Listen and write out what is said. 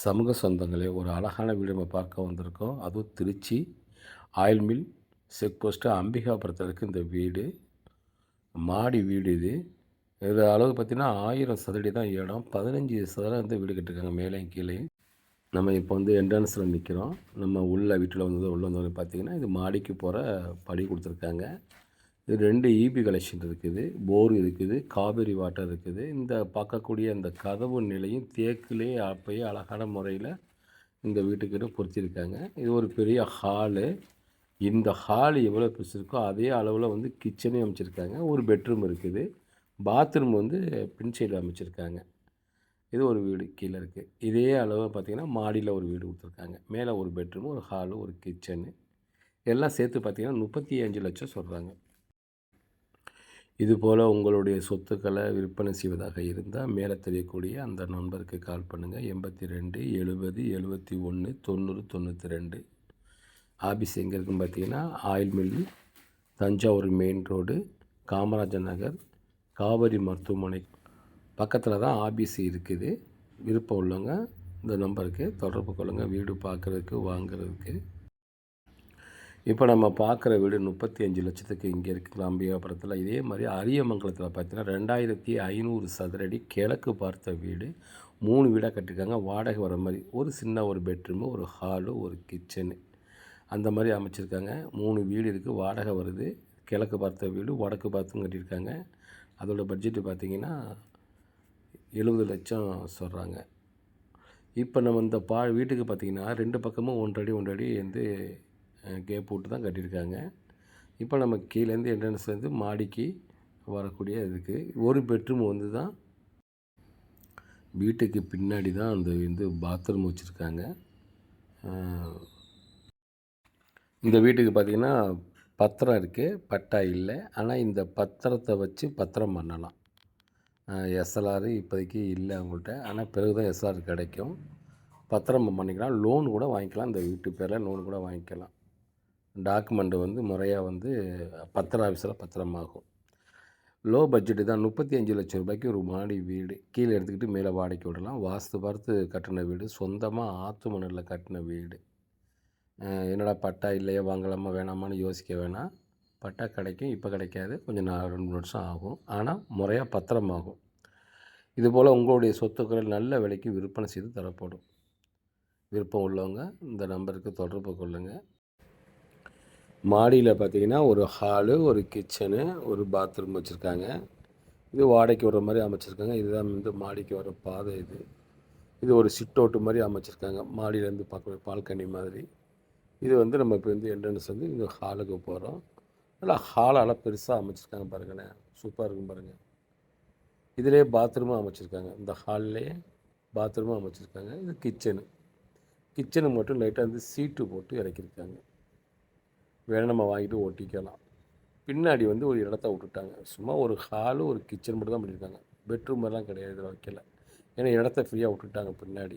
சமூக சொந்தங்களே, ஒரு அழகான வீடு நம்ம பார்க்க வந்திருக்கோம். அதுவும் Trichy oil mill check post அம்பிகாபுரத்தில இருக்குது இந்த வீடு. மாடி வீடு இது. இது அளவு பார்த்தீங்கன்னா 1000 சதுரடி தான் இடம். 15 சதுரம் வந்து வீடு கட்டியிருக்காங்க மேலேயும் கீழேயும். நம்ம இப்போ வந்து என்ட்ரன்ஸில் நிற்கிறோம். நம்ம உள்ள வீட்டில் வந்து உள்ள வந்தோடனே பார்த்தீங்கன்னா, இது மாடிக்கு போகிற படி கொடுத்துருக்காங்க. இது 2 ஈபி கனெக்ஷன் இருக்குது. போர் இருக்குது. காவேரி வாட்டர் இருக்குது. இந்த பார்க்கக்கூடிய இந்த கதவு நிலையும் தேக்கிலே அப்பயே அழகான முறையில் இந்த வீட்டுக்கிட்ட பொருத்தியிருக்காங்க. இது ஒரு பெரிய ஹாலு. இந்த ஹால் எவ்வளோ பெருசு இருக்கோ அதே அளவில் வந்து கிச்சனையும் அமைச்சிருக்காங்க. ஒரு பெட்ரூம் இருக்குது. பாத்ரூம் வந்து பின் சைடு அமைச்சிருக்காங்க. இது ஒரு வீடு கீழே இருக்குது. இதே அளவு பார்த்திங்கன்னா மாடியில் ஒரு வீடு கொடுத்துருக்காங்க. மேலே ஒரு பெட்ரூமு, ஒரு ஹாலு, ஒரு கிச்சனு எல்லாம் சேர்த்து பார்த்திங்கன்னா 35 லட்சம் சொல்கிறாங்க. இதுபோல் உங்களுடைய சொத்துக்களை விற்பனை செய்வதாக இருந்தால் மேலே தெரியக்கூடிய அந்த நம்பருக்கு கால் பண்ணுங்கள். 82 70 71 90 92. ஆஃபீஸ் எங்கே இருக்குன்னு பார்த்தீங்கன்னா oil mill, Thanjavur main road, Kamarajar Nagar, Kaveri மருத்துவமனை பக்கத்தில் தான் ஆஃபீஸ் இருக்குது. விருப்பம் உள்ளவங்க இந்த நம்பருக்கு தொடர்பு கொள்ளுங்கள். வீடு பார்க்குறதுக்கு வாங்குறதுக்கு. இப்போ நம்ம பார்க்குற வீடு 35 லட்சத்துக்கு இங்கே இருக்குது அம்பிகாபுரத்தில். இதே மாதிரி அரியமங்கலத்தில் பார்த்தீங்கன்னா 2500 சதுரடி கிழக்கு பார்த்த வீடு 3 வீடாக கட்டியிருக்காங்க. வாடகை வர மாதிரி ஒரு சின்ன ஒரு பெட்ரூமு, ஒரு ஹாலு, ஒரு கிச்சனு அந்த மாதிரி அமைச்சிருக்காங்க. 3 வீடு இருக்குது. வாடகை வருது. கிழக்கு பார்த்த வீடு, வடக்கு பார்த்தும் கட்டியிருக்காங்க. அதோட பட்ஜெட்டு பார்த்திங்கன்னா 70 லட்சம் சொல்கிறாங்க. இப்போ நம்ம இந்த வீட்டுக்கு பார்த்திங்கன்னா 2 பக்கமும் 1 அடி 1 அடி வந்து கேப் விட்டு தான் கட்டியிருக்காங்க. இப்போ நம்ம கீழேருந்து என்ட்ரன்ஸ்லேருந்து மாடிக்கு வரக்கூடிய இதுக்கு ஒரு பெட்ரூம் வந்து தான் வீட்டுக்கு பின்னாடி தான் அந்த வந்து பாத்ரூம் வச்சுருக்காங்க. இந்த வீட்டுக்கு பார்த்திங்கன்னா பத்திரம் இருக்குது, பட்டா இல்லை. ஆனால் இந்த பத்திரத்தை வச்சு பத்திரம் பண்ணலாம். எஸ்எல்ஆர் இப்போதைக்கு இல்லை அவங்கள்ட்ட. ஆனால் பிறகு தான் எஸ்எல்ஆர் கிடைக்கும். பத்திரம் பண்ணிக்கலாம். லோன் கூட வாங்கிக்கலாம். இந்த வீட்டு பேரில் லோன் கூட வாங்கிக்கலாம். டாக்குமெண்ட்டு வந்து முறையாக வந்து பத்திர ஆஃபீஸில் பத்திரமாகும். லோ பட்ஜெட்டு தான். 35 லட்சம் ரூபாய்க்கு ஒரு மாடி வீடு. கீழே எடுத்துக்கிட்டு மேலே வாடகைக்கு விடலாம். வாஸ்து பார்த்து கட்டின வீடு. சொந்தமாக ஆற்று மணலில் கட்டின வீடு. என்னடா பட்டா இல்லையா, வாங்கலாமா வேணாமான்னு யோசிக்க வேணாம். பட்டா கிடைக்கும். இப்போ கிடைக்காது. கொஞ்சம் 2 வருஷம் ஆகும். ஆனால் முறையாக பத்திரமாகும். இதுபோல் உங்களுடைய சொத்துக்களை நல்ல விலைக்கு விற்பனை செய்து தரப்படும். விருப்பம் உள்ளவங்க இந்த நம்பருக்கு தொடர்பு கொள்ளுங்கள். மாடியில் பார்த்திங்கன்னா ஒரு ஹாலு, ஒரு கிச்சனு, ஒரு பாத்ரூம் வச்சுருக்காங்க. இது வாடகைக்கு வர மாதிரி அமைச்சிருக்காங்க. இதுதான் வந்து மாடிக்கு வர பாதை. இது ஒரு சிட் அவுட்டு மாதிரி அமைச்சிருக்காங்க. மாடியிலேருந்து பார்க்குற பால்கனி மாதிரி. இது வந்து நம்ம இப்போ வந்து என்ட்ரன்ஸ் வந்து இந்த ஹாலுக்கு போகிறோம். நல்லா ஹாலால் பெருசாக அமைச்சிருக்காங்க பாருங்களேன். சூப்பராக இருக்கும் பாருங்கள். இதிலே பாத்ரூமும் அமைச்சிருக்காங்க. இந்த ஹால்லேயே பாத்ரூமும் அமைச்சிருக்காங்க. இது கிச்சனு மட்டும் லைட்டாக வந்து சீட்டு போட்டு இறக்கியிருக்காங்க. வேணும் நம்ம வாங்கிட்டு ஒட்டிக்கலாம். பின்னாடி வந்து ஒரு இடத்த விட்டுட்டாங்க. சும்மா ஒரு ஹாலு, ஒரு கிச்சன் மட்டும் தான் பண்ணியிருக்காங்க. பெட்ரூம் எல்லாம் கிடையாது, இதில் வைக்கல. ஏன்னா இடத்த ஃப்ரீயாக விட்டுட்டாங்க பின்னாடி.